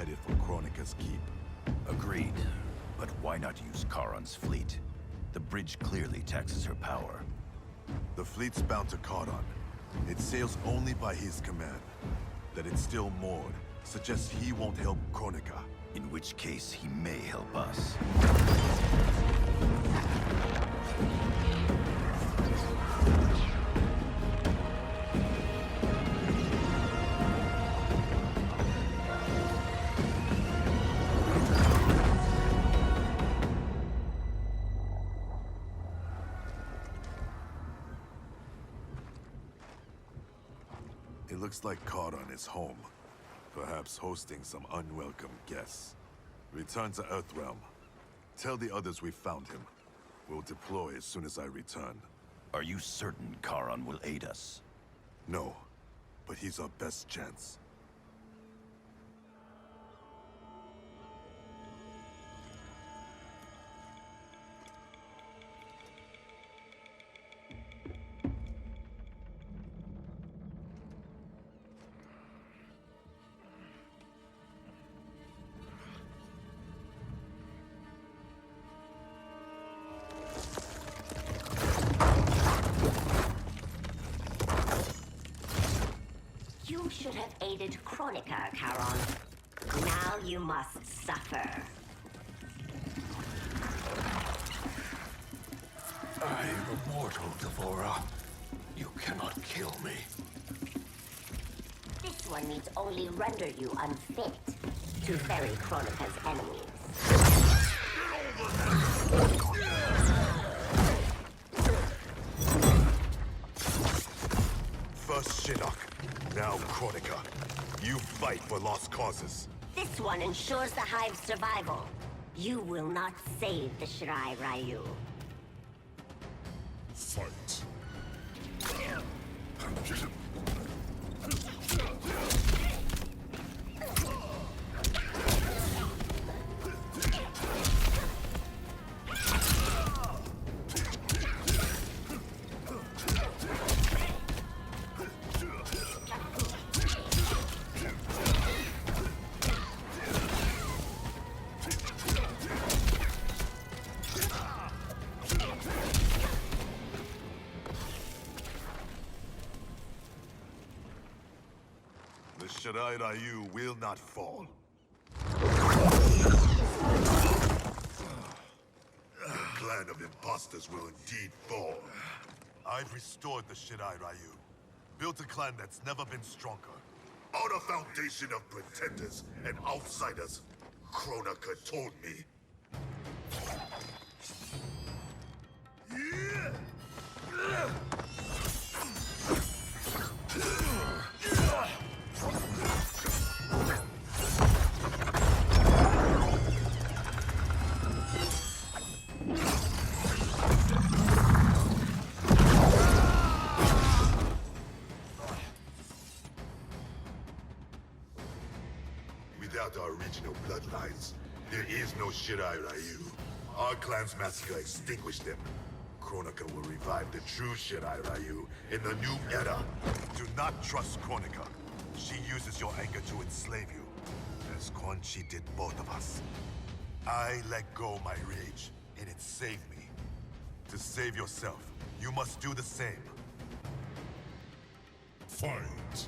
headed for Kronika's keep. Agreed. But why not use Charon's fleet? The bridge clearly taxes her power. The fleet's bound to Charon. It sails only by his command. That it's still moored suggests he won't help Kronika. In which case, he may help us. It looks like Charon is home. Perhaps hosting some unwelcome guests. Return to Earthrealm. Tell the others we found him. We'll deploy as soon as I return. Are you certain Charon will aid us? No, but he's our best chance. You should have aided Kronika, Charon. Now you must suffer. I am immortal, Devora. You cannot kill me. This one needs only render you unfit to ferry Kronika's enemies. First Shinnok, now Kronika. You fight for lost causes. This one ensures the Hive's survival. You will not save the Shirai Ryu. Fight. The Shirai Ryu will not fall. The clan of imposters will indeed fall. I've restored the Shirai Ryu. Built a clan that's never been stronger. On a foundation of pretenders and outsiders, Kronika told me. Without our original bloodlines, there is no Shirai Ryu. Our clan's massacre extinguished them. Kronika will revive the true Shirai Ryu in the new era. Do not trust Kronika. She uses your anger to enslave you, as Quan Chi did both of us. I let go my rage, and it saved me. To save yourself, you must do the same. Fight!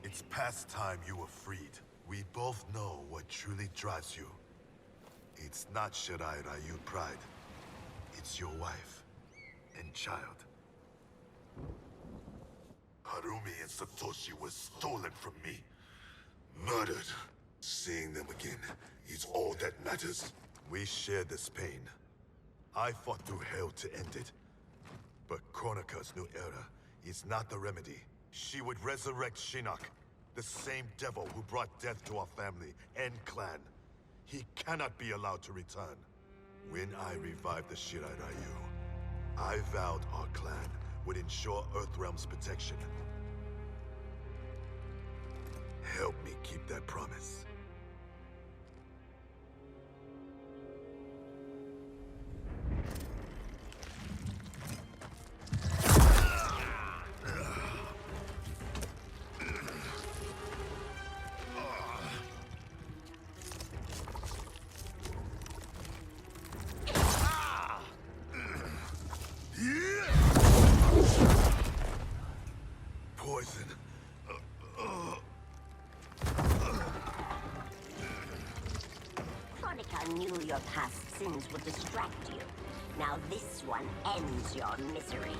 It's past time you were freed. We both know what truly drives you. It's not Shirai Ryu pride. It's your wife and child. Harumi and Satoshi were stolen from me. Murdered. Seeing them again is all that matters. We share this pain. I fought through hell to end it. But Kronika's new era is not the remedy. She would resurrect Shinnok. The same devil who brought death to our family and clan. He cannot be allowed to return. When I revived the Shirai Ryu, I vowed our clan would ensure Earthrealm's protection. Help me keep that promise. Poison. Kronika knew your past sins would distract you. Now this one ends your misery.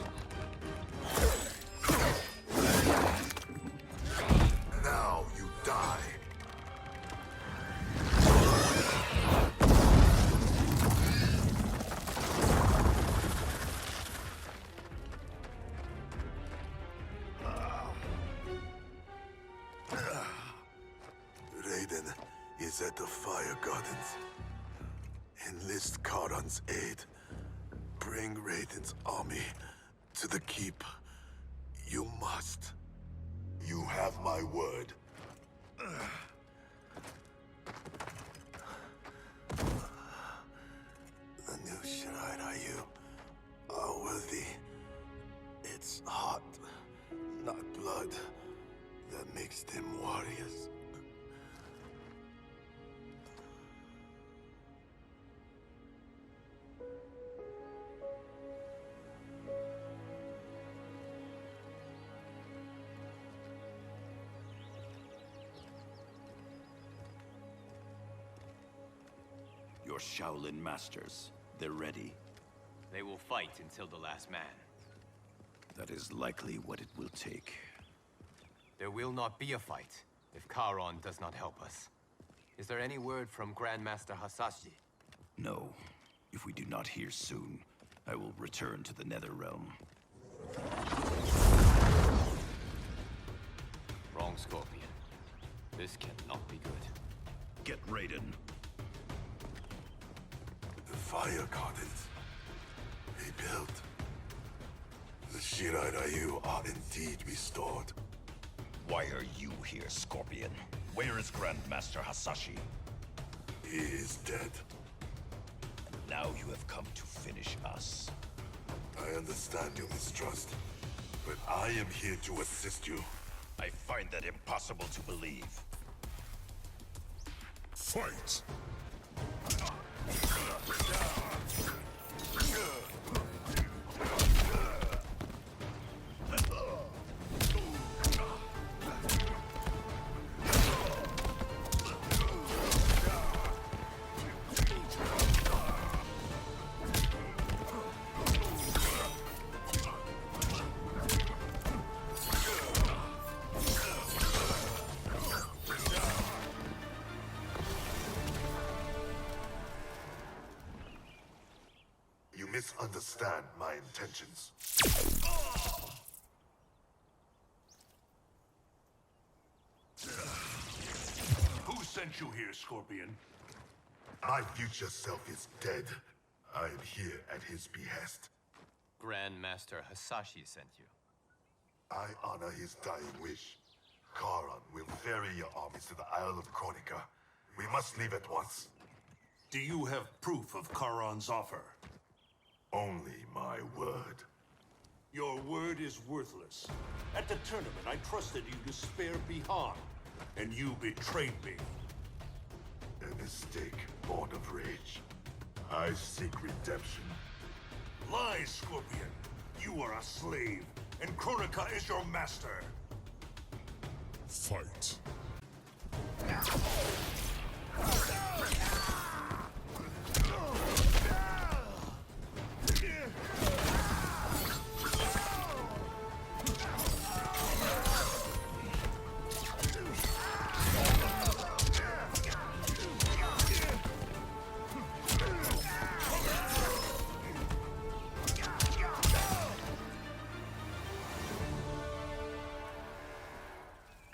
Now you die. Raiden is at the Fire Gardens. Enlist Karan's aid. Bring Raiden's army to the keep. You must. You have my word. The new Shirai Ryu are worthy. It's heart, not blood, that makes them warriors. Your Shaolin masters, they're ready. They will fight until the last man. That is likely what it will take. There will not be a fight if Karon does not help us. Is there any word from Grandmaster Hasashi? No. If we do not hear soon, I will return to the Netherrealm. Wrong, Scorpion. This cannot be good. Get Raiden. The Fire Gardens. Rebuilt. The Shirai Ryu are indeed restored. Why are you here, Scorpion? Where is Grandmaster Hasashi? He is dead. Now you have come to finish us. I understand your mistrust, but I am here to assist you. I find that impossible to believe. Fight! You misunderstand my intentions. Who sent you here, Scorpion? My future self is dead. I am here at his behest. Grandmaster Hasashi sent you. I honor his dying wish. Karan will ferry your armies to the Isle of Kronika. We must leave at once. Do you have proof of Karan's offer? Only my word. Your word is worthless. At the tournament, I trusted you to spare Bihan, and you betrayed me. A mistake born of rage. I seek redemption. Lies, Scorpion. You are a slave, and Kronika is your master. Fight.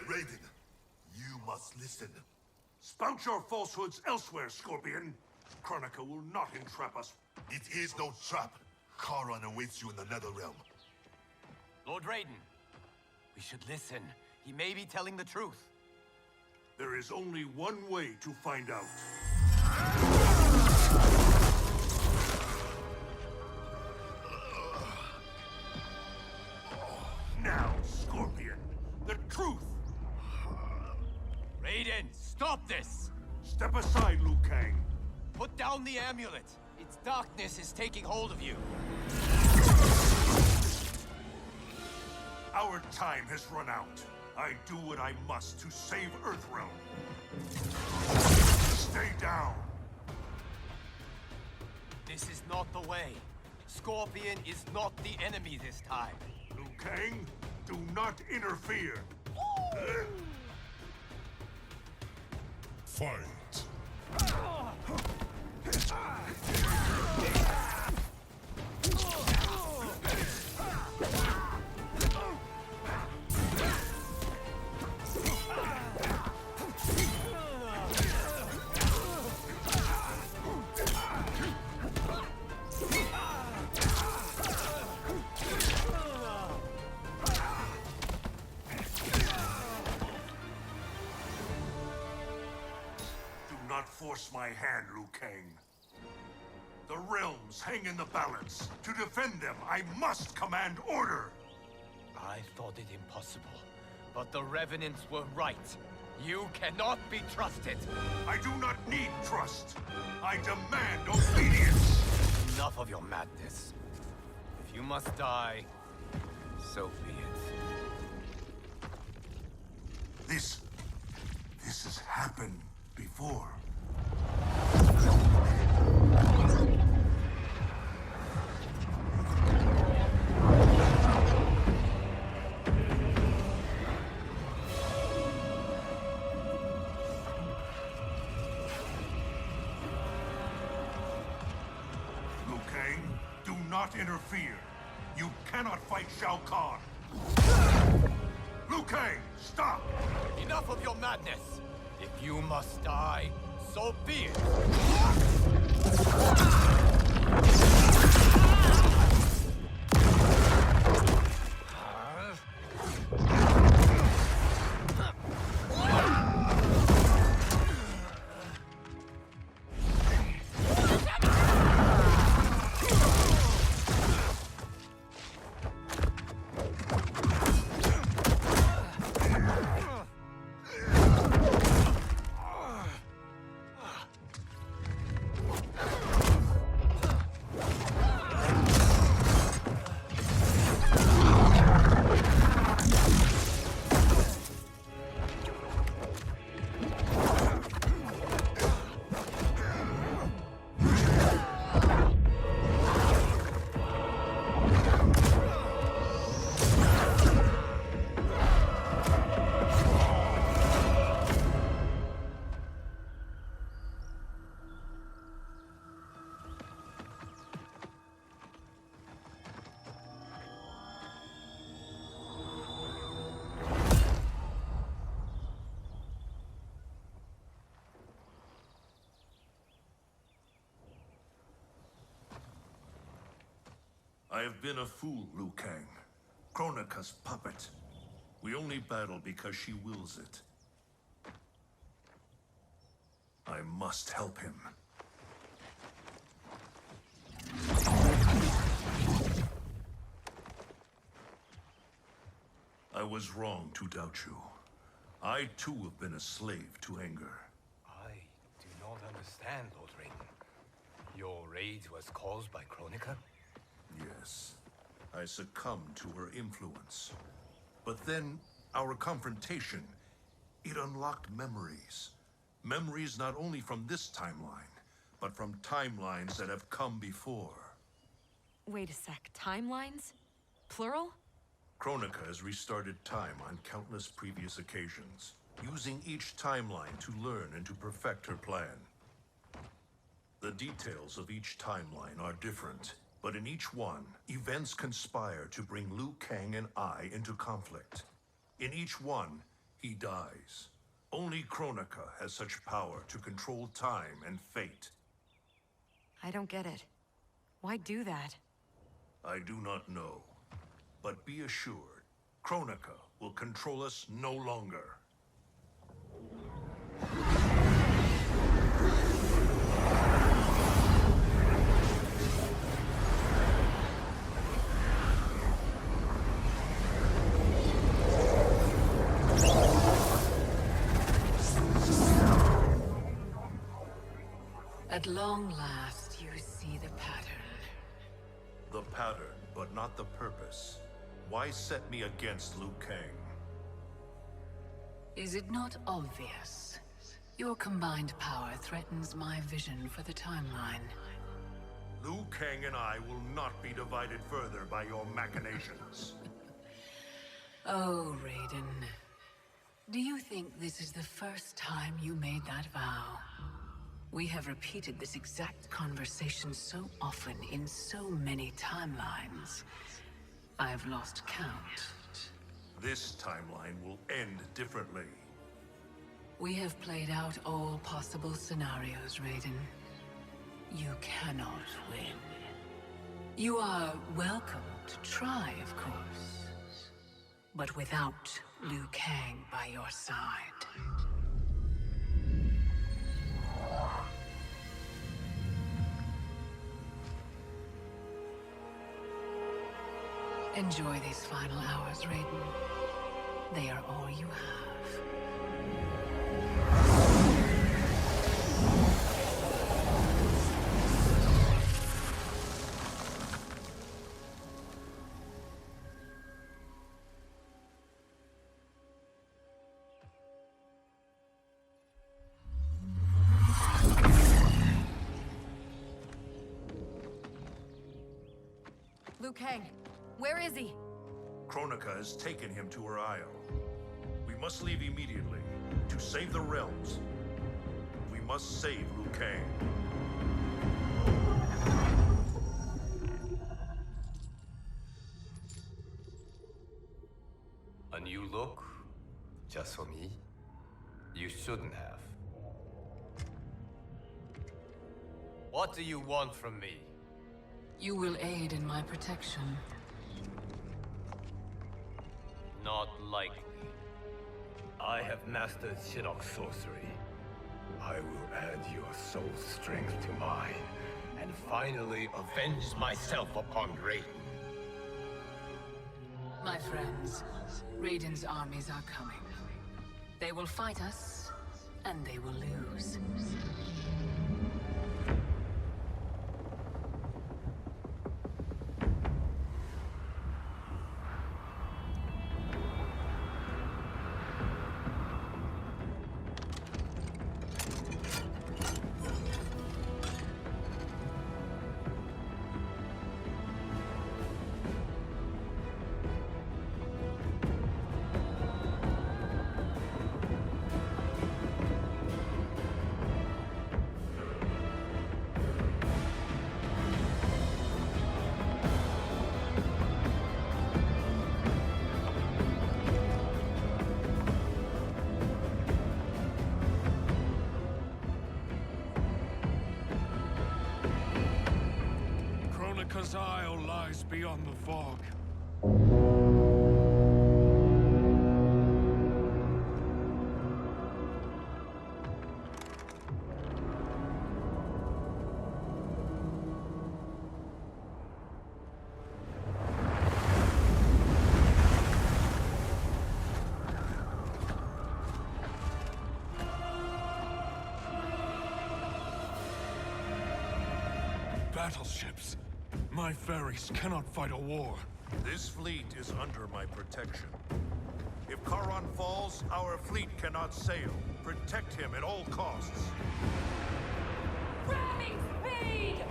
Raiden, listen. Spout your falsehoods elsewhere, Scorpion. Kronika will not entrap us. It is no trap. Charon awaits you in the Netherrealm. Lord Raiden, we should listen. He may be telling the truth. There is only one way to find out. Now, Scorpion, the truth! Raiden, stop this! Step aside, Liu Kang. Put down the amulet. Its darkness is taking hold of you. Our time has run out. I do what I must to save Earthrealm. Stay down. This is not the way. Scorpion is not the enemy this time. Liu Kang, do not interfere. Fight. Do not force my hand, Liu Kang. The realms hang in the balance. To defend them, I must command order. I thought it impossible, but the Revenants were right. You cannot be trusted. I do not need trust. I demand obedience. Enough of your madness. If you must die, so be it. This has happened before. Liu Kang, do not interfere. You cannot fight Shao Kahn. Liu Kang, stop! Enough of your madness! If you must die, so be it! I have been a fool, Liu Kang. Kronika's puppet. We only battle because she wills it. I must help him. I was wrong to doubt you. I too have been a slave to anger. I do not understand, Lord Raiden. Your rage was caused by Kronika? Yes, I succumbed to her influence. But then, our confrontation, it unlocked memories. Memories not only from this timeline, but from timelines that have come before. Wait a sec, timelines? Plural? Kronika has restarted time on countless previous occasions, using each timeline to learn and to perfect her plan. The details of each timeline are different, but in each one, events conspire to bring Liu Kang and I into conflict. In each one, he dies. Only Kronika has such power to control time and fate. I don't get it. Why do that? I do not know. But be assured, Kronika will control us no longer. At long last, you see the pattern. The pattern, but not the purpose. Why set me against Liu Kang? Is it not obvious? Your combined power threatens my vision for the timeline. Liu Kang and I will not be divided further by your machinations. Oh, Raiden. Do you think this is the first time you made that vow? We have repeated this exact conversation so often in so many timelines. I've lost count. This timeline will end differently. We have played out all possible scenarios, Raiden. You cannot win. You are welcome to try, of course. But without Liu Kang by your side. Enjoy these final hours, Raiden. They are all you have. Liu Kang, where is he? Kronika has taken him to her isle. We must leave immediately to save the realms. We must save Liu Kang. A new look? Just for me? You shouldn't have. What do you want from me? You will aid in my protection. Not likely. I have mastered Shinnok sorcery. I will add your soul strength to mine, and finally avenge myself upon Raiden. My friends, Raiden's armies are coming. They will fight us, and they will lose. Kronika's Isle lies beyond the fog. Battleships. My ferries cannot fight a war. This fleet is under my protection. If Charon falls, our fleet cannot sail. Protect him at all costs. Ramming speed!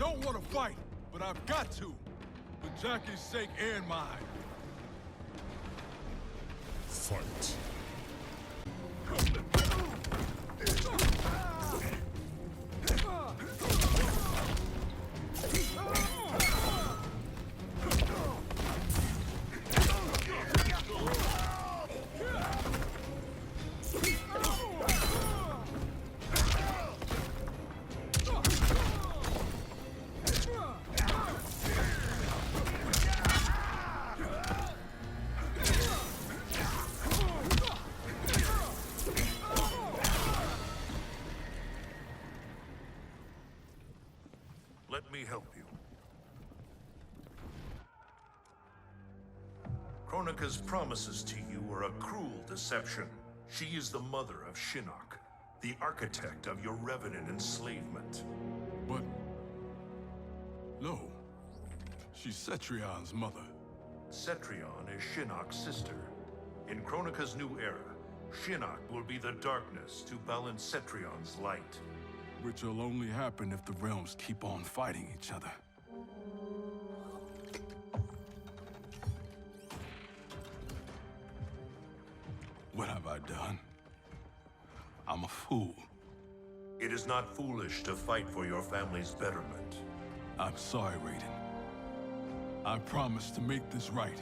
don't want to fight, but I've got to. For Jackie's sake and mine. Fight. Let me help you. Kronika's promises to you are a cruel deception. She is the mother of Shinnok, the architect of your revenant enslavement. But... no. She's Cetrion's mother. Cetrion is Shinnok's sister. In Kronika's new era, Shinnok will be the darkness to balance Cetrion's light. Which will only happen if the realms keep on fighting each other. What have I done? I'm a fool. It is not foolish to fight for your family's betterment. I'm sorry, Raiden. I promise to make this right.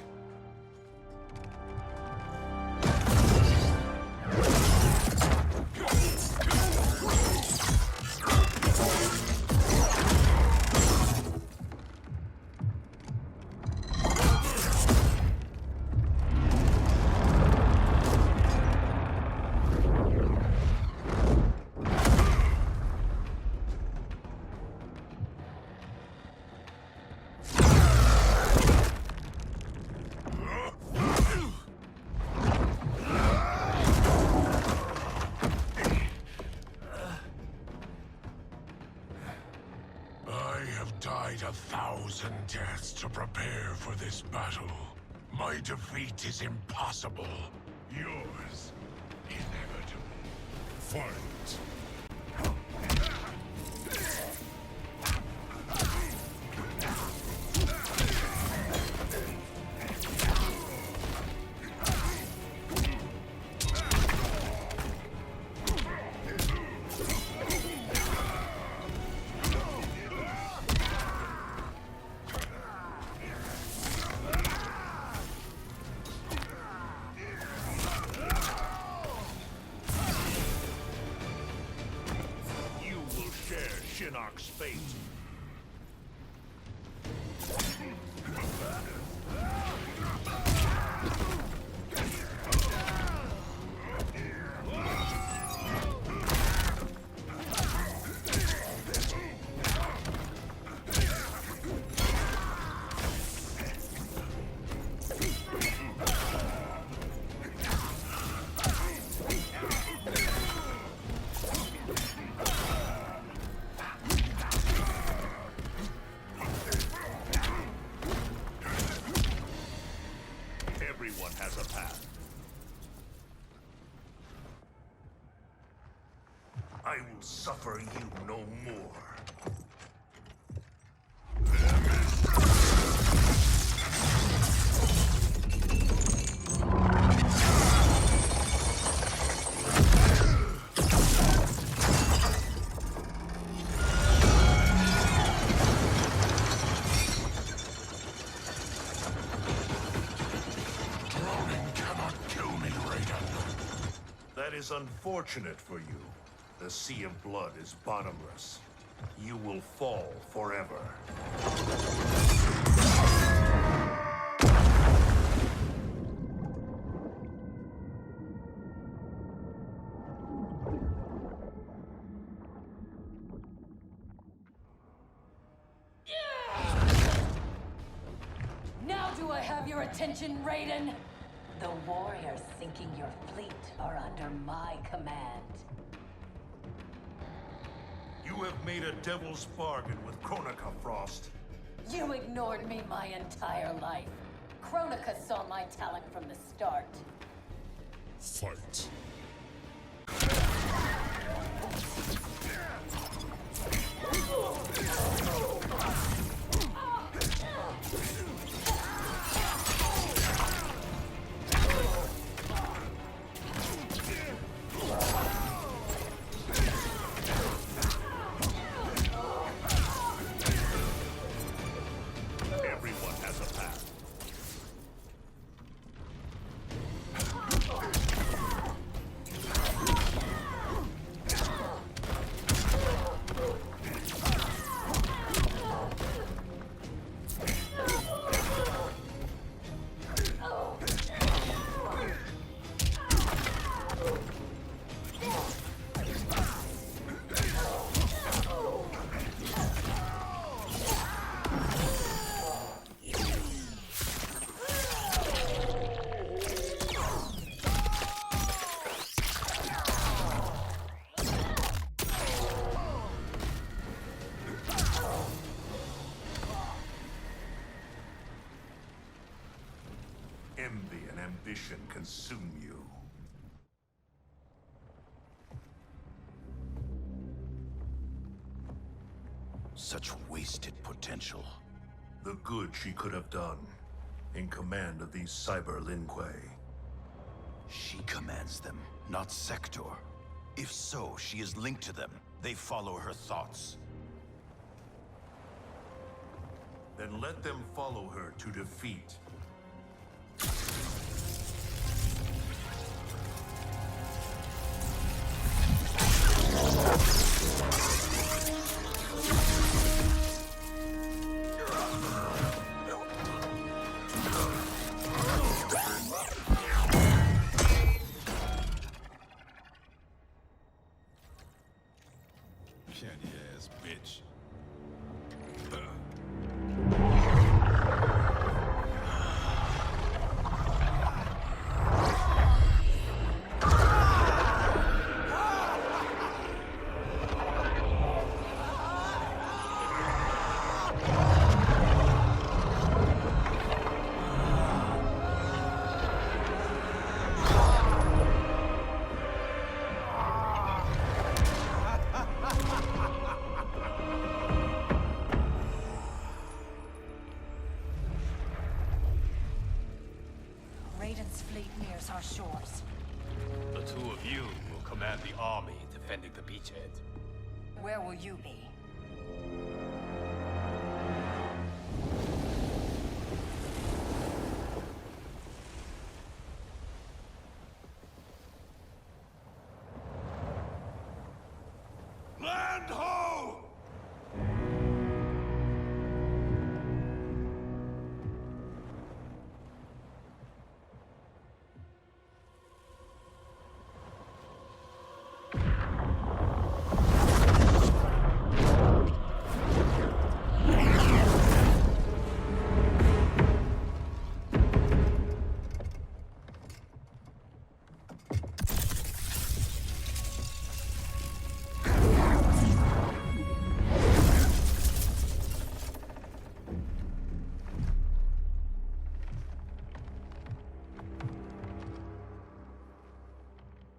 Died 1,000 deaths to prepare for this battle. My defeat is impossible. Yours, inevitable. Fight. Shinnok's fate. Everyone has a path. I will suffer you no more. That is unfortunate for you. The sea of blood is bottomless. You will fall forever. Now do I have your attention, Raiden? The warriors sinking your fleet are under my command. You have made a devil's bargain with Kronika, Frost. You ignored me my entire life. Kronika saw my talent from the start. Fight. Envy and ambition consume you. Such wasted potential. The good she could have done in command of these cyber Lin Kuei. She commands them, not Sector. If so, she is linked to them. They follow her thoughts. Then let them follow her to defeat. Candy ass bitch. Raiden's fleet nears our shores. The two of you will command the army defending the beachhead. Where will you be? Land ho!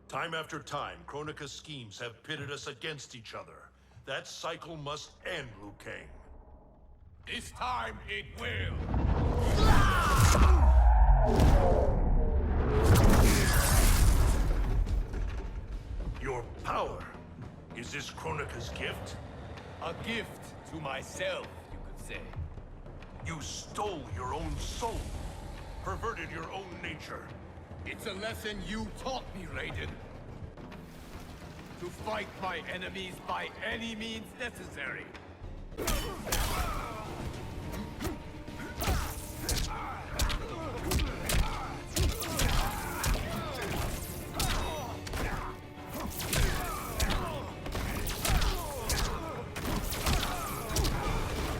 Time after time, Kronika's schemes have pitted us against each other. That cycle must end, Liu Kang. This time it will. Your power. Is this Kronika's gift? A gift to myself, you could say. You stole your own soul. Perverted your own nature. It's a lesson you taught me, Raiden. To fight my enemies by any means necessary.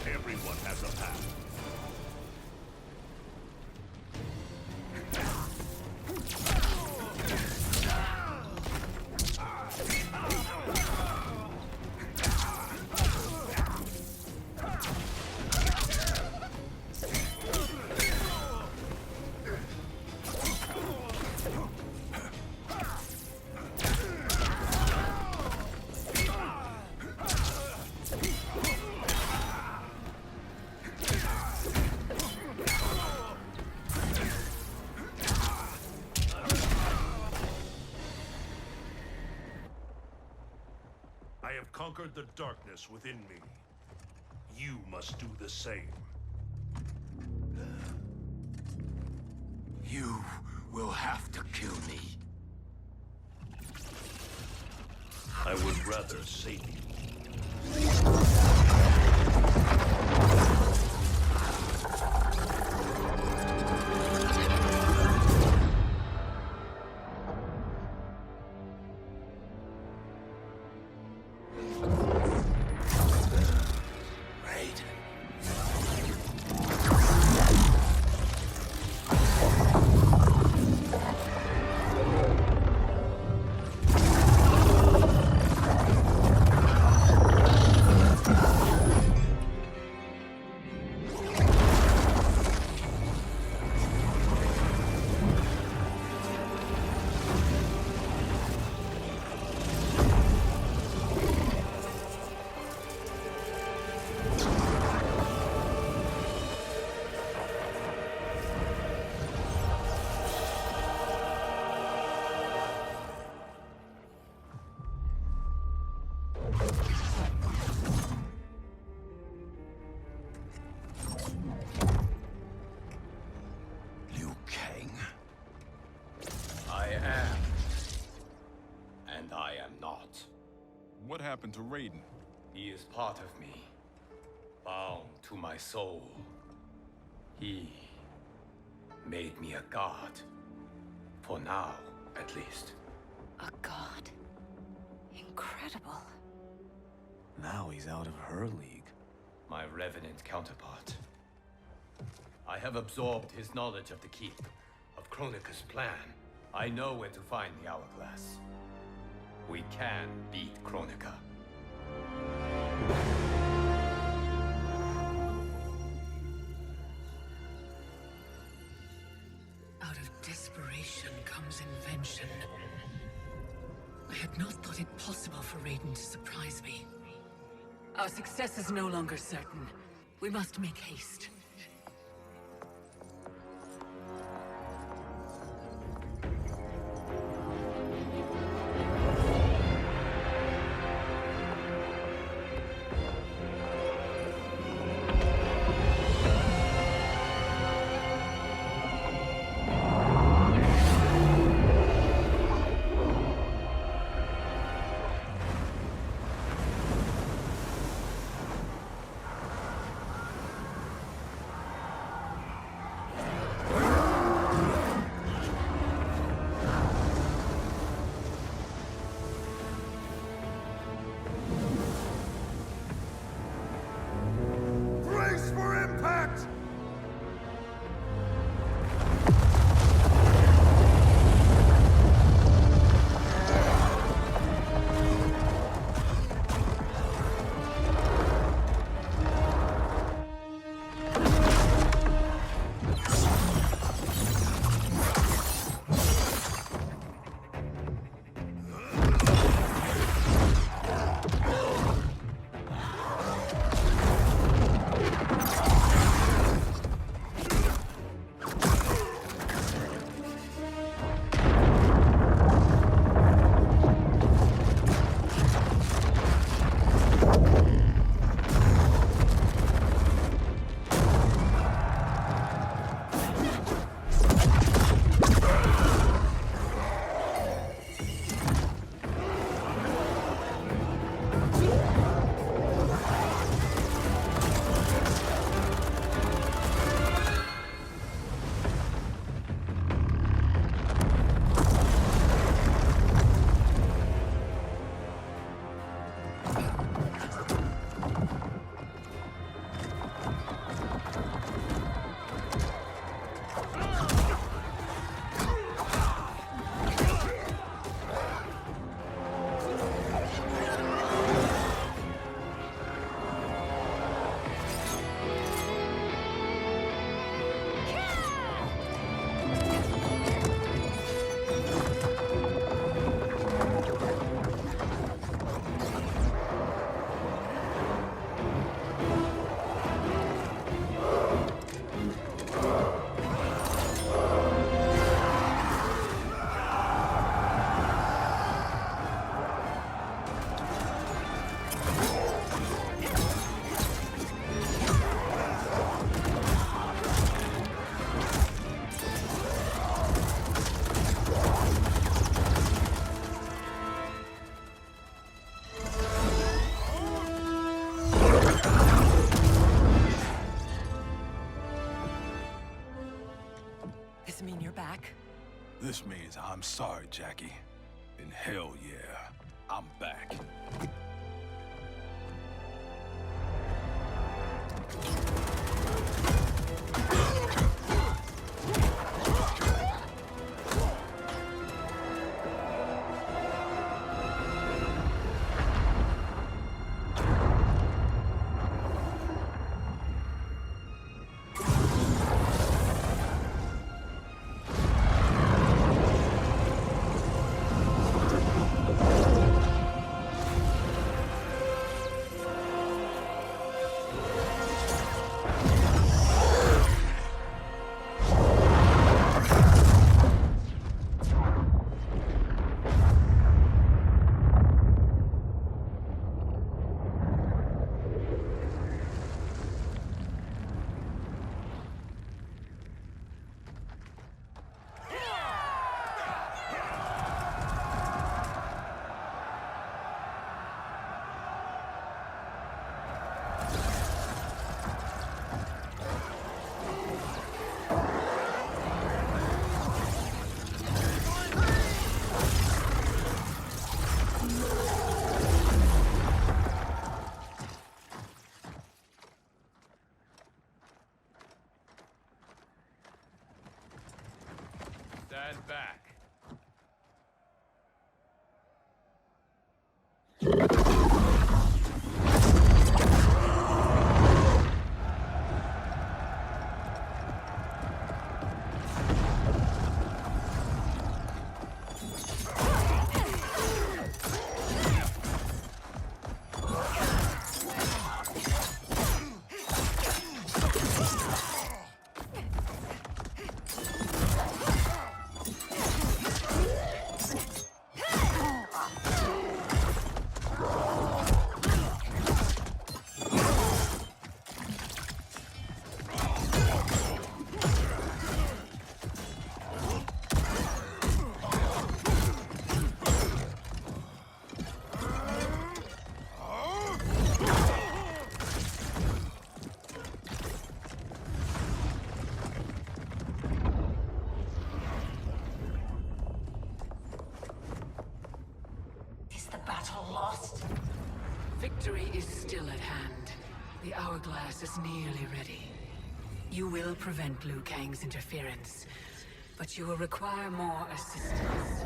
Everyone has a path. I have conquered the darkness within me. You must do the same. You will have to kill me. I would rather save you. Raiden. happened to Raiden? He is part of me, bound to my soul. He made me a god. For now, at least. A god? Incredible. Now he's out of her league. My revenant counterpart. I have absorbed his knowledge of the Keep, of Kronika's plan. I know where to find the Hourglass. We can beat Kronika. Out of desperation comes invention. I had not thought it possible for Raiden to surprise me. Our success is no longer certain. We must make haste. Brace for impact! This mean you're back? This means I'm sorry, Jackie. And hell yeah, I'm back. back. Is the battle lost? Victory is still at hand. The hourglass is nearly ready. You will prevent Liu Kang's interference, but you will require more assistance.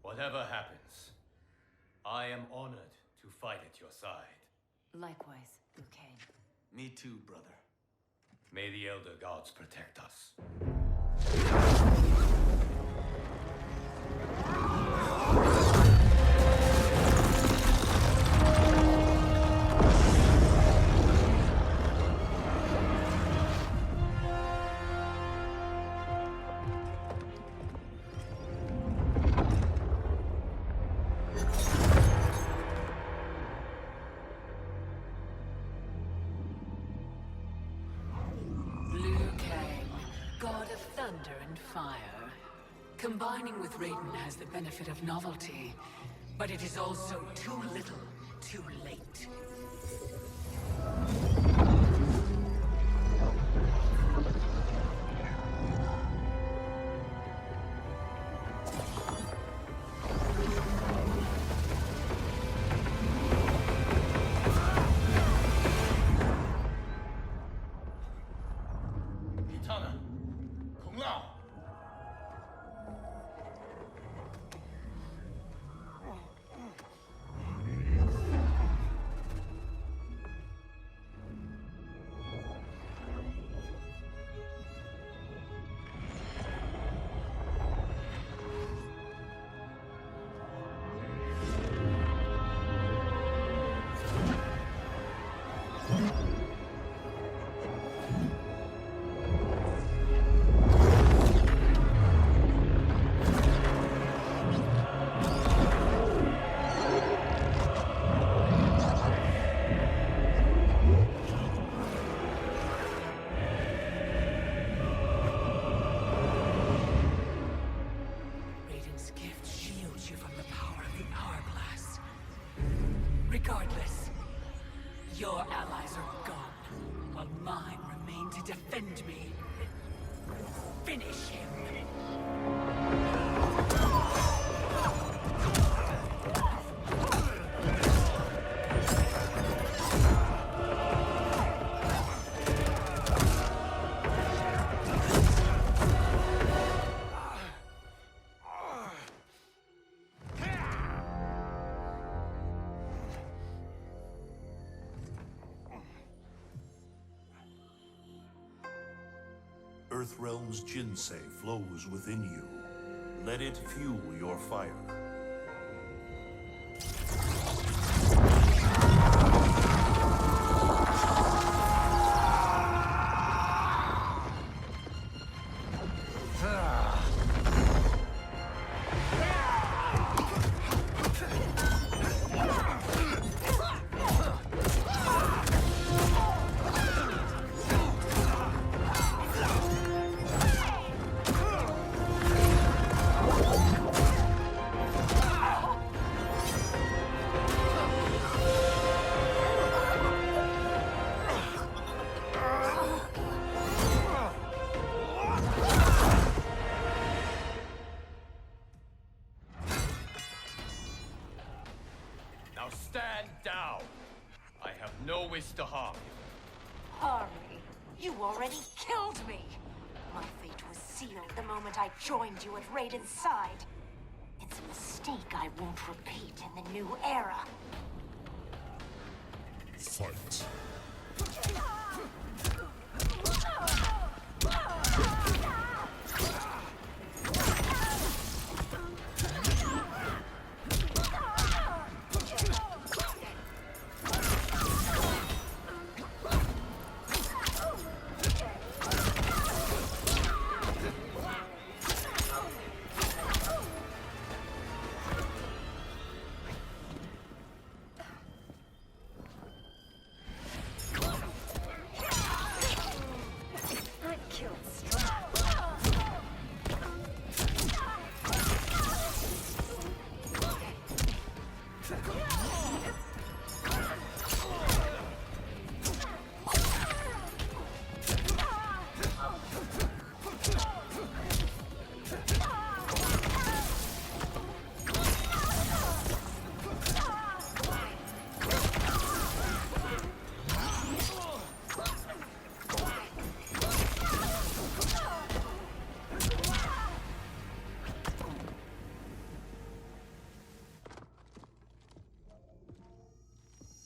Whatever happens, I am honored to fight at your side. Likewise, Liu Kang. Me too, brother. May the Elder Gods protect us. Liu Kang, god of thunder and fire. Combining with Raiden has the benefit of novelty, but it is also too little, too late. Kitana! Kung Lao! Raiden's gift shields you from the power of the hourglass. Regardless, your allies are gone, while mine remain to defend me. Finish him! Earthrealm's Jinsei flows within you. Let it fuel your fire. stand down. I have no wish to harm you. Harry, you already killed me. My fate was sealed the moment I joined you at Raiden's side. It's a mistake I won't repeat in the new era. Fight.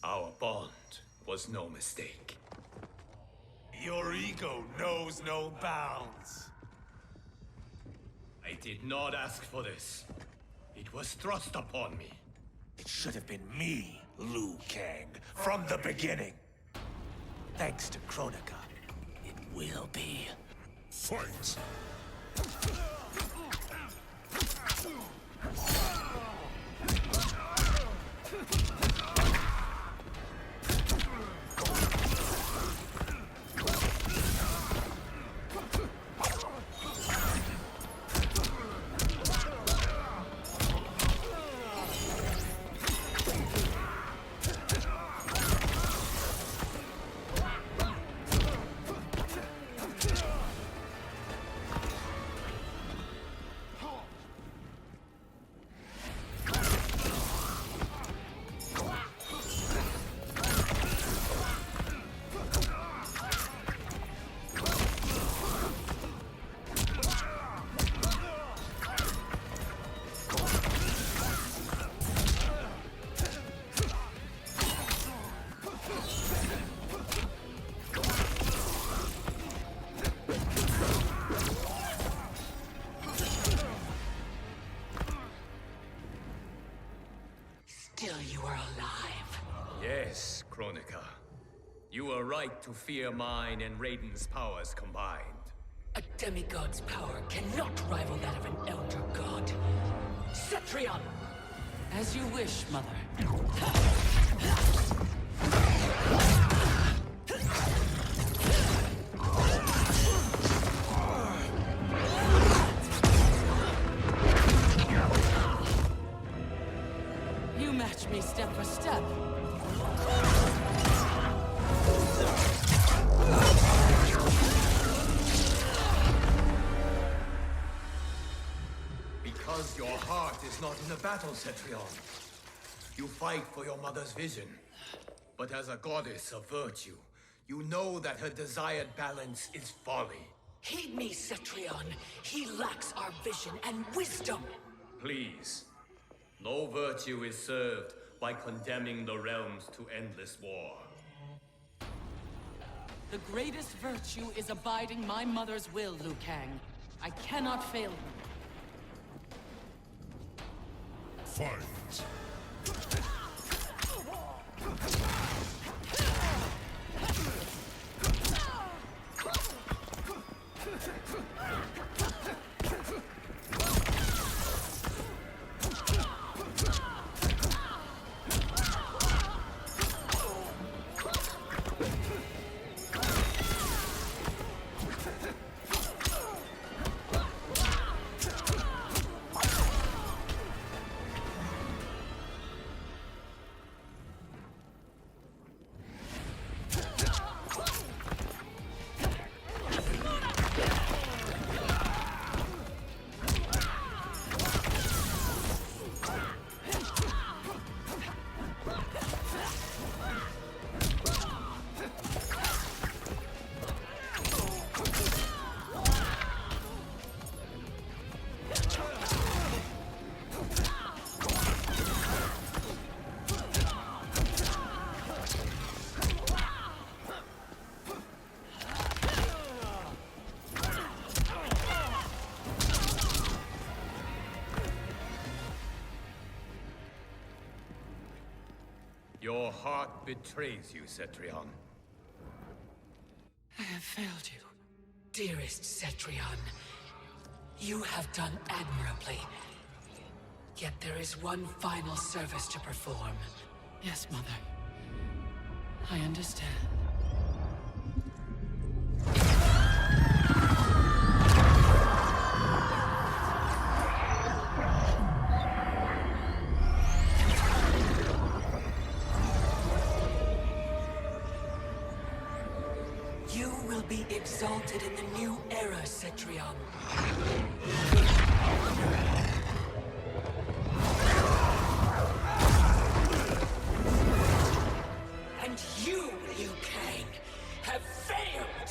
Our bond was no mistake. Your ego knows no bounds. I did not ask for this. It was thrust upon me. It should have been me, Liu Kang, from the beginning. Thanks to Kronika, it will be. Fight. Still you are alive. Yes, Kronika. You were right to fear mine and Raiden's powers combined. A demigod's power cannot rival that of an elder god. Cetrion! As you wish, Mother. You match me step for step. Because your heart is not in the battle, Cetrion. You fight for your mother's vision. But as a goddess of virtue, you know that her desired balance is folly. Heed me, Cetrion. He lacks our vision and wisdom. Please. No virtue is served by condemning the realms to endless war. The greatest virtue is abiding my mother's will, Liu Kang. I cannot fail her. Fight. Your heart betrays you, Cetrion. I have failed you, dearest Cetrion. You have done admirably. Yet there is one final service to perform. Yes, Mother. I understand. You will be exalted in the new era, Cetrion. And you, Liu Kang, have failed!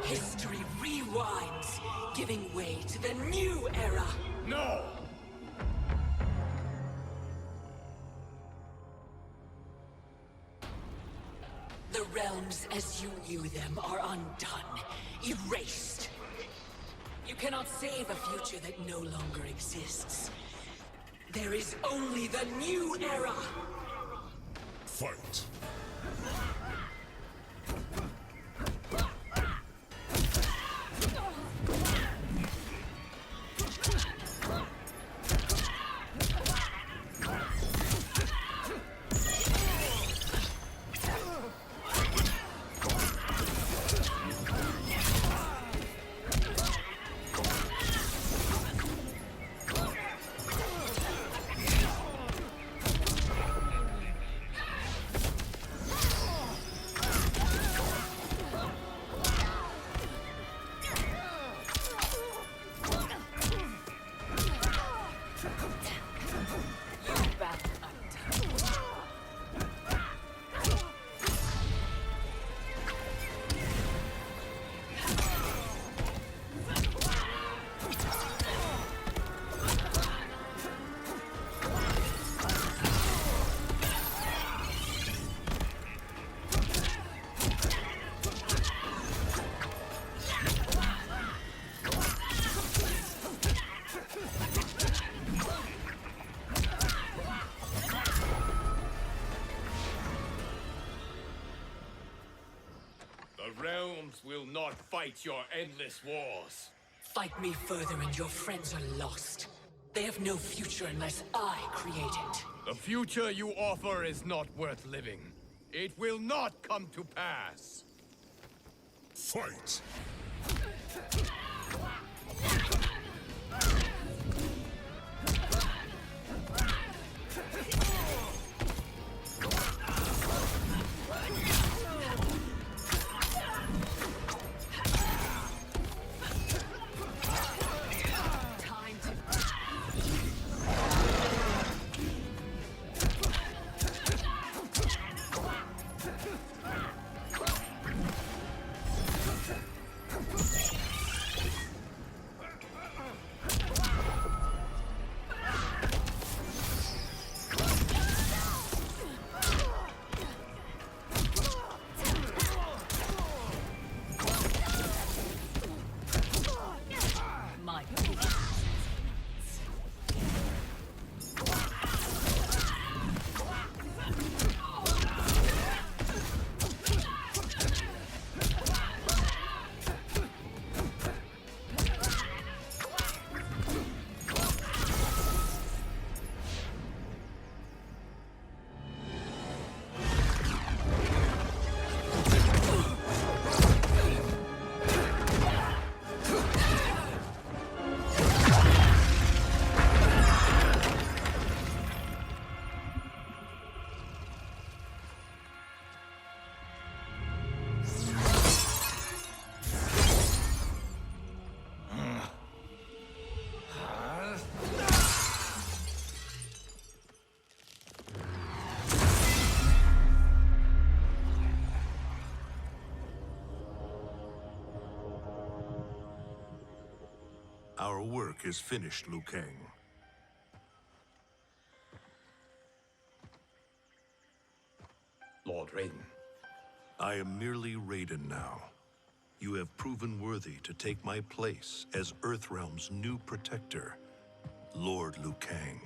History rewinds, giving way to the new era! No! The realms as you knew them are undone, erased. You cannot save a future that no longer exists. There is only the new era! Fight! The realms will not fight your endless wars. Fight me further and your friends are lost. They have no future unless I create it. The future you offer is not worth living. It will not come to pass. Fight! Our work is finished, Liu Kang. Lord Raiden. I am merely Raiden now. You have proven worthy to take my place as Earthrealm's new protector, Lord Liu Kang.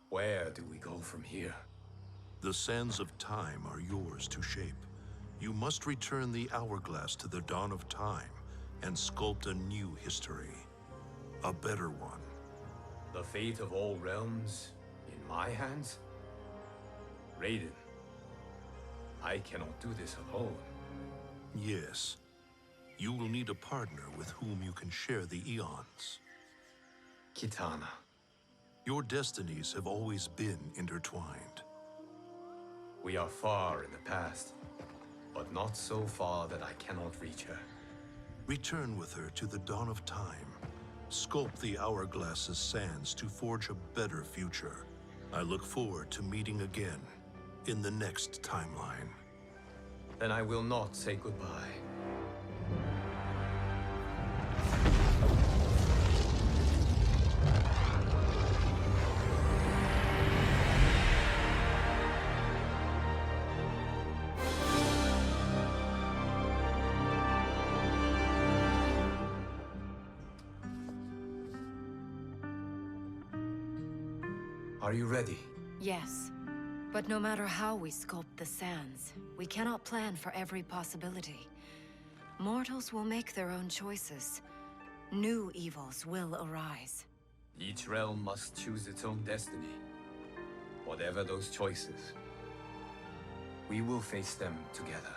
Where do we go from here? The sands of time are yours to shape. You must return the hourglass to the dawn of time and sculpt a new history. A better one. The fate of all realms in my hands? Raiden, I cannot do this alone. Yes. You will need a partner with whom you can share the eons. Kitana. Your destinies have always been intertwined. We are far in the past, but not so far that I cannot reach her. Return with her to the dawn of time. Sculpt the hourglass's sands to forge a better future. I look forward to meeting again in the next timeline. Then I will not say goodbye. Are you ready? Yes. But no matter how we sculpt the sands, we cannot plan for every possibility. Mortals will make their own choices. New evils will arise. Each realm must choose its own destiny. Whatever those choices, we will face them together.